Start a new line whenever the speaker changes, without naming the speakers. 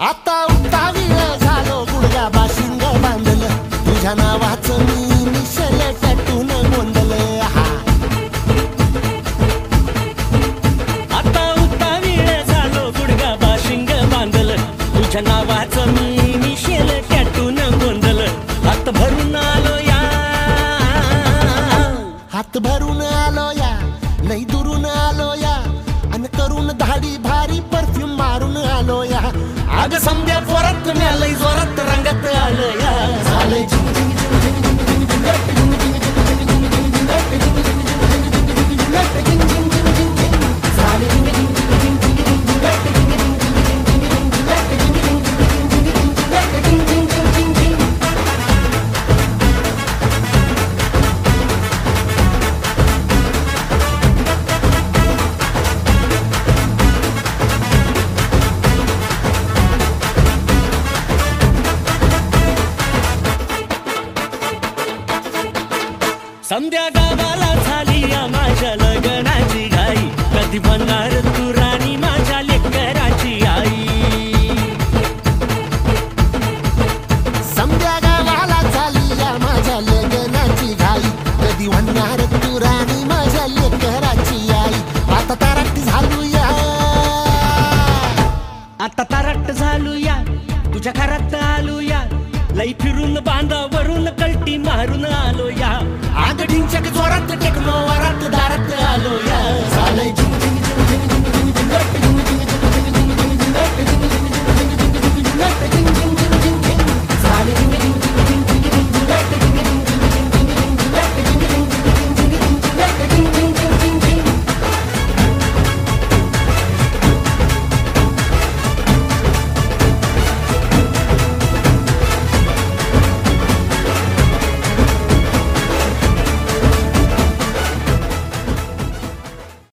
आता उतावीळ झालो गुडघा बाशिंग बांधलं तुझ्या नावाचं मी मिशल टॅटून गोंधलं
आता उतावीळ झालो गुडघा बाशिंग बांधलं तुझ्या नावाचं मी मिशल टॅटून गोंधलं हात भरून आलो या
हात भरून आलो या लई दुरून आलो या अन करून धाडी भारी परफ्यूम मारून आलो या
आग समद्या जोरात लय जोरात रंगात आलं या
झाले
समद्या गावाला झाली या माझ्या लग्नाची घाई कधी बनणार तू राणी माझ्या लेकराची आई
समद्या गावाला झाली या माझ्या लग्नाची घाई कधी म्हणणार तू राणी माझ्या लेकराची आई आता तारट झालो या
आता तारट झालो या तुझ्या घरात आलो या लई फिरून बांधावरून कलटी मारून आलो या
आग ढिंचक जोरात टेक्नो